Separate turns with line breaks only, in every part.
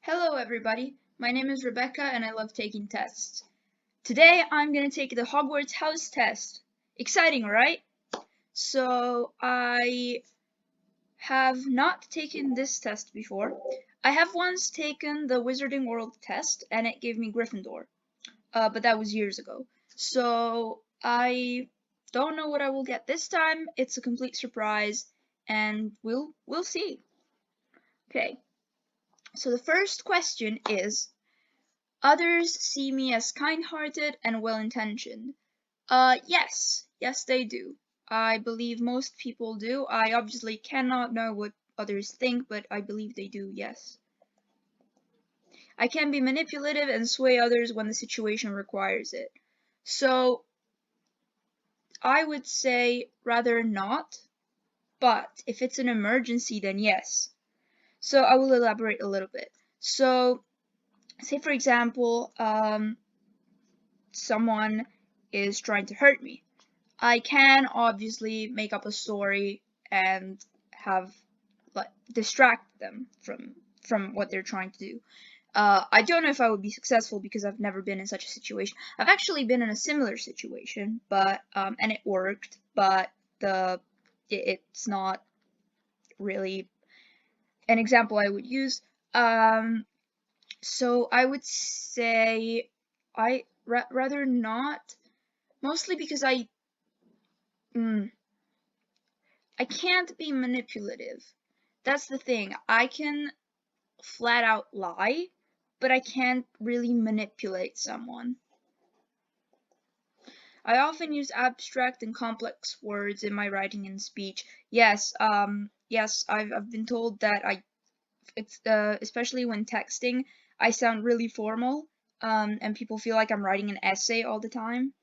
Hello everybody, my name is Rebecca and I love taking tests. Today I'm going to take the Hogwarts house test. Exciting, right? So I have not taken this test before. I have once taken the Wizarding World test and it gave me Gryffindor, but that was years ago. So I don't know what I will get this time. It's a complete surprise and we'll see. Okay, so the first question is, others see me as kind-hearted and well-intentioned. Yes. Yes, they do. I believe most people do. I obviously cannot know what others think, but I believe they do, yes. I can be manipulative and sway others when the situation requires it. So, I would say rather not, but if it's an emergency, then yes. So, I will elaborate a little bit. So, say for example, someone is trying to hurt me. I can obviously make up a story and have distract them from what they're trying to do. I don't know if I would be successful because I've never been in such a situation. I've actually been in a similar situation, but and it worked, but it's not really an example I would use. So I would say I rather not, mostly because I can't be manipulative. That's the thing. I can flat out lie, but I can't really manipulate someone. I often use abstract and complex words in my writing and speech. Yes, I've been told that it's especially when texting, I sound really formal, and people feel like I'm writing an essay all the time.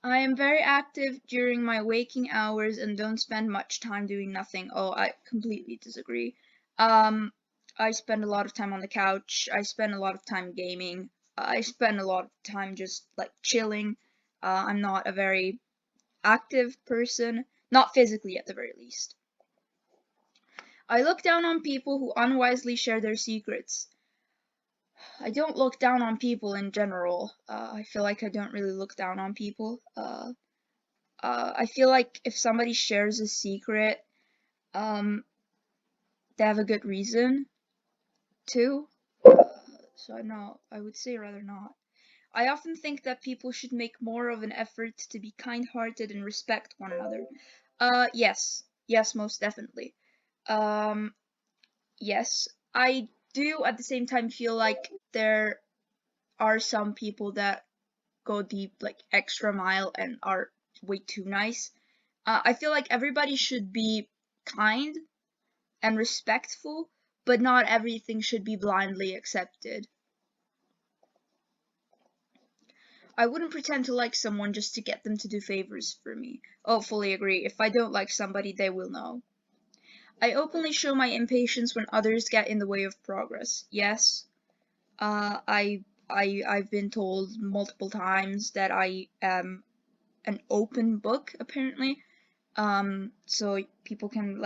I am very active during my waking hours and don't spend much time doing nothing. Oh, I completely disagree. Um, I spend a lot of time on the couch. I spend a lot of time gaming. I spend a lot of time just like chilling. I'm not a very active person, not physically at the very least. I look down on people who unwisely share their secrets. I don't look down on people in general. I feel like I don't really look down on people. I feel like if somebody shares a secret, um, they have a good reason to. So I would say rather not. I often think that people should make more of an effort to be kind-hearted and respect one another. Yes. Yes, most definitely. Um, yes. I do at the same time feel like there are some people that go the extra mile and are way too nice. I feel like everybody should be kind and respectful, but not everything should be blindly accepted. I wouldn't pretend to like someone just to get them to do favors for me. Oh, fully agree. If I don't like somebody, they will know. I openly show my impatience when others get in the way of progress. Yes, I've been told multiple times that I am an open book, apparently. So people can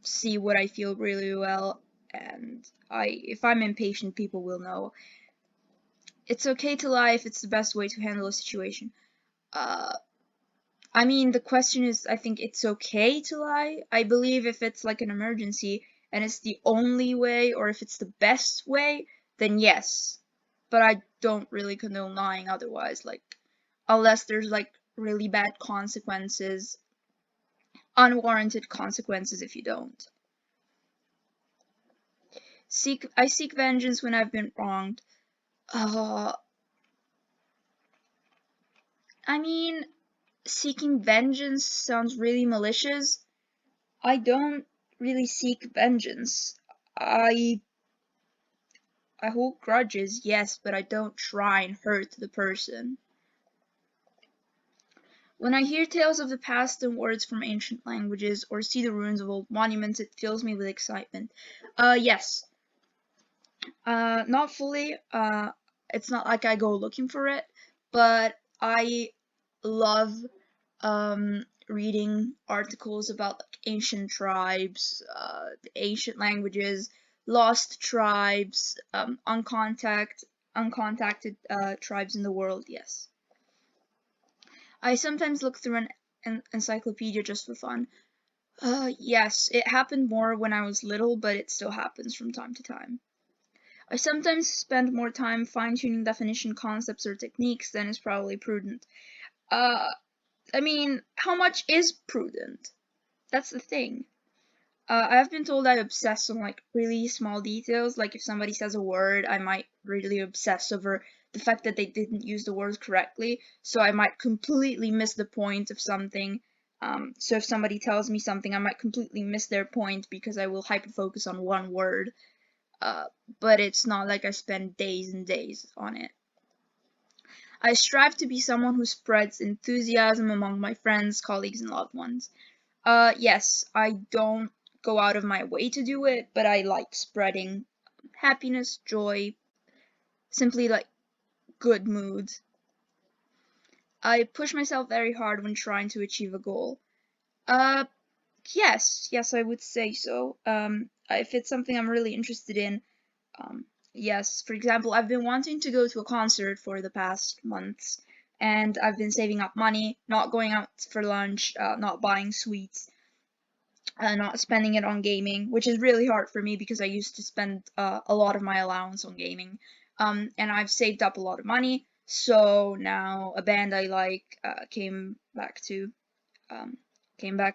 see what I feel really well, and if I'm impatient, people will know. It's okay to lie if it's the best way to handle a situation. I mean, the question is, I think it's okay to lie. I believe if it's like an emergency and it's the only way, or if it's the best way, then yes. But I don't really condone lying otherwise, unless there's really bad consequences, unwarranted consequences if you don't. I seek vengeance when I've been wronged. I mean, seeking vengeance sounds really malicious. I don't really seek vengeance. I I hold grudges, yes, but I don't try and hurt the person. When I hear tales of the past and words from ancient languages or see the ruins of old monuments, it fills me with excitement. Yes. Not fully. It's not like I go looking for it, but I love reading articles about ancient tribes, ancient languages, lost tribes, uncontacted tribes in the world, yes. I sometimes look through an encyclopedia just for fun. Yes, it happened more when I was little, but it still happens from time to time. I sometimes spend more time fine-tuning definition concepts or techniques than is probably prudent. Uh, I mean, how much is prudent? That's the thing. I have been told I obsess on like really small details. Like if somebody says a word, I might really obsess over the fact that they didn't use the words correctly. So I might completely miss the point of something. So if somebody tells me something, I might completely miss their point because I will hyper focus on one word. Uh, but it's not like I spend days and days on it. I strive to be someone who spreads enthusiasm among my friends, colleagues, and loved ones. Yes, I don't go out of my way to do it, but I like spreading happiness, joy, simply like good moods. I push myself very hard when trying to achieve a goal. Uh, yes, I would say so. If it's something I'm really interested in, um, yes. For example, I've been wanting to go to a concert for the past months, and I've been saving up money, not going out for lunch, not buying sweets, not spending it on gaming, which is really hard for me because I used to spend a lot of my allowance on gaming. And I've saved up a lot of money, so now a band I like um, came back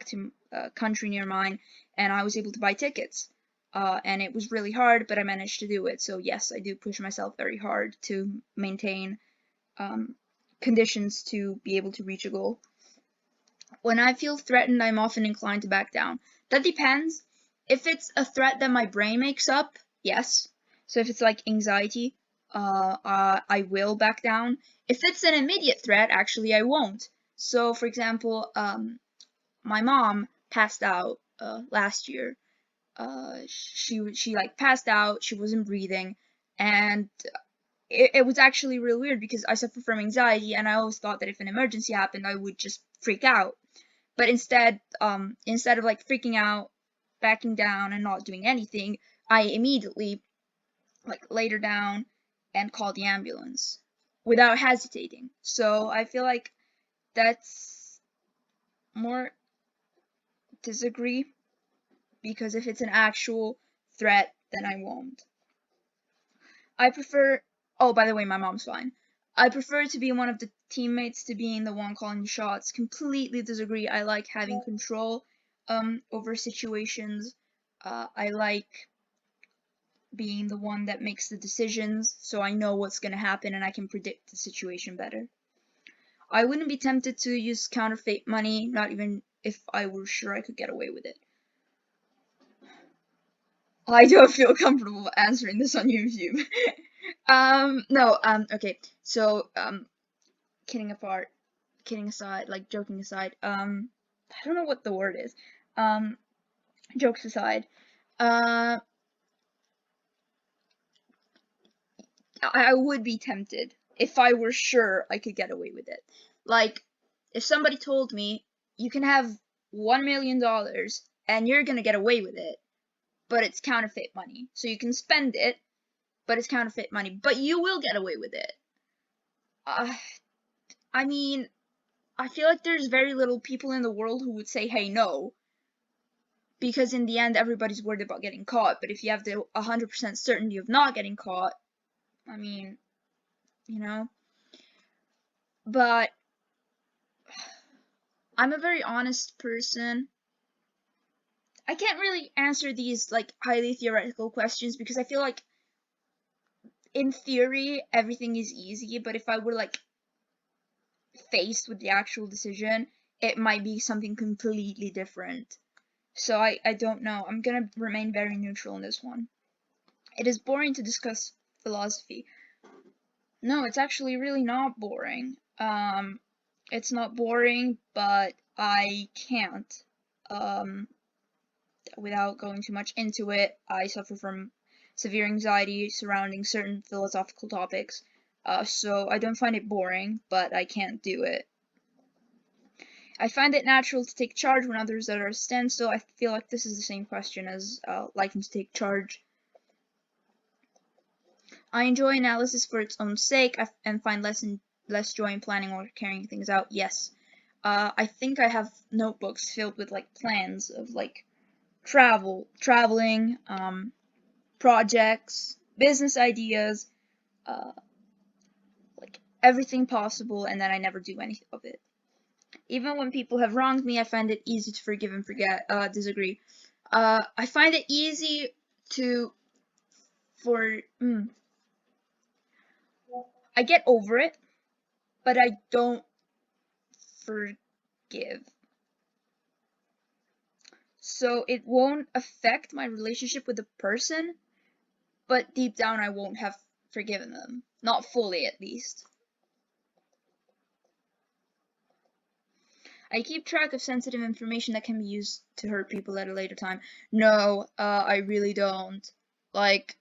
to a country near mine, and I was able to buy tickets. And it was really hard, but I managed to do it. So yes, I do push myself very hard to maintain um, conditions to be able to reach a goal. When I feel threatened, I'm often inclined to back down. That depends. If it's a threat that my brain makes up, yes. So if it's like anxiety, I will back down. If it's an immediate threat, actually, I won't. So, for example, my mom passed out last year. She like passed out. She wasn't breathing, and it was actually real weird because I suffer from anxiety, and I always thought that if an emergency happened, I would just freak out. But instead of like freaking out, backing down, and not doing anything, I immediately like laid her down and called the ambulance without hesitating. So I feel like that's more disagree because if it's an actual threat, then I won't. I prefer. Oh, by the way, my mom's fine. I prefer to be one of the teammates to being the one calling the shots. Completely disagree. I like having control over situations. I like being the one that makes the decisions, so I know what's gonna happen and I can predict the situation better. I wouldn't be tempted to use counterfeit money, not even if I were sure I could get away with it. I don't feel comfortable answering this on YouTube. No, okay. So, kidding apart, kidding aside, like joking aside, I don't know what the word is. Um, Jokes aside, uh, I would be tempted if I were sure I could get away with it. Like, if somebody told me you can have $1 million and you're gonna get away with it, but it's counterfeit money, so you can spend it, but it's counterfeit money, but you will get away with it. Uh, I mean, I feel like there's very little people in the world who would say, hey, no, because in the end, everybody's worried about getting caught. But if you have the 100% certainty of not getting caught, I mean, you know. But I'm a very honest person. I can't really answer these like highly theoretical questions because I feel like in theory everything is easy, but if I were like faced with the actual decision, it might be something completely different. So I don't know. I'm gonna remain very neutral in this one. It is boring to discuss philosophy. No, it's actually really not boring. It's not boring, but I can't. Um, Without going too much into it, I suffer from severe anxiety surrounding certain philosophical topics. So I don't find it boring, but I can't do it. I find it natural to take charge when others are at a standstill. I feel like this is the same question as liking to take charge. I enjoy analysis for its own sake and find less joy in planning or carrying things out. Yes. I think I have notebooks filled with like plans of like traveling, projects, business ideas, uh, like everything possible, and then I never do any of it. Even when people have wronged me, I find it easy to forgive and forget. Disagree. I find it easy to for I get over it, but I don't forgive. So it won't affect my relationship with the person, but deep down I won't have forgiven them. Not fully, at least. I keep track of sensitive information that can be used to hurt people at a later time. No, I really don't. Like,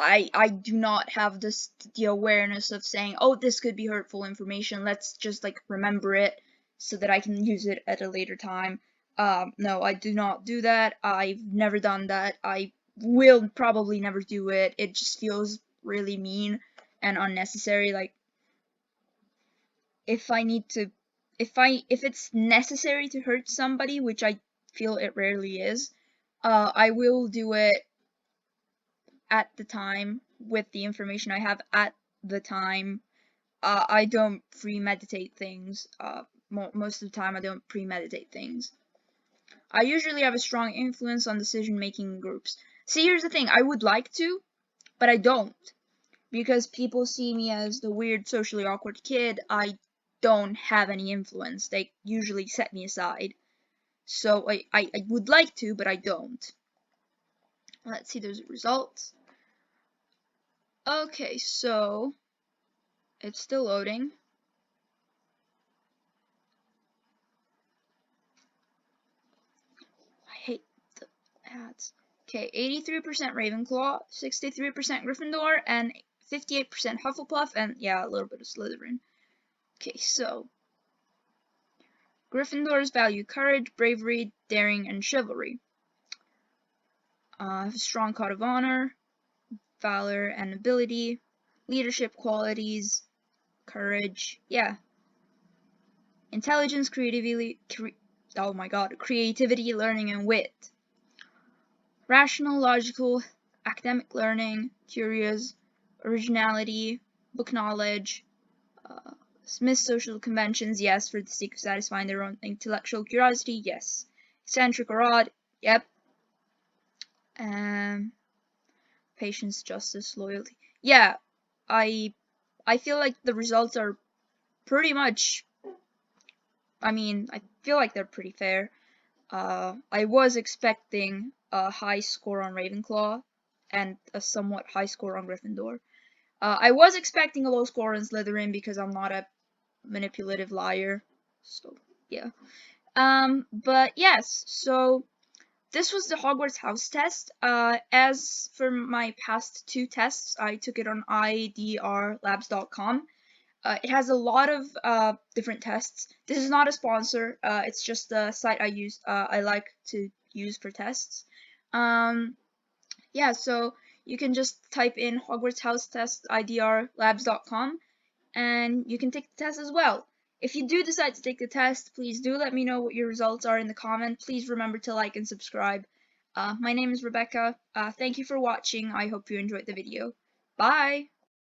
I do not have the awareness of saying, oh, this could be hurtful information. Let's just like remember it so that I can use it at a later time. No, I do not do that. I've never done that. I will probably never do it. It just feels really mean and unnecessary. Like if I need to, if it's necessary to hurt somebody, which I feel it rarely is, I will do it at the time with the information I have at the time. I don't premeditate things. Most of the time, I don't premeditate things. I usually have a strong influence on decision making in groups. See, here's the thing: I would like to, but I don't, because people see me as the weird, socially awkward kid. I don't have any influence. They usually set me aside. So I would like to, but I don't. Let's see those results. Okay, so it's still loading. I hate the ads. Okay, 83% Ravenclaw, 63% Gryffindor, and 58% Hufflepuff, and yeah, a little bit of Slytherin. Okay, so Gryffindors value courage, bravery, daring, and chivalry. Have a strong code of honor, valor and ability, leadership qualities, courage, yeah. Intelligence, creativity, learning, and wit. Rational, logical, academic learning, curious, originality, book knowledge, Smith social conventions, yes, for the sake of satisfying their own intellectual curiosity, yes. Eccentric or odd, yep. Patience, justice, loyalty. Yeah, I feel like the results are pretty much, I feel like they're pretty fair. I was expecting a high score on Ravenclaw and a somewhat high score on Gryffindor. I was expecting a low score on Slytherin because I'm not a manipulative liar. So, yeah. But yes, so this was the Hogwarts house test. As for my past two tests, I took it on idrlabs.com. It has a lot of different tests. This is not a sponsor. It's just a site I like to use for tests. Yeah, so you can just type in Hogwarts house test idrlabs.com and you can take the test as well. If you do decide to take the test, please do let me know what your results are in the comment. Please remember to like and subscribe. My name is Rebecca. Thank you for watching. I hope you enjoyed the video. Bye!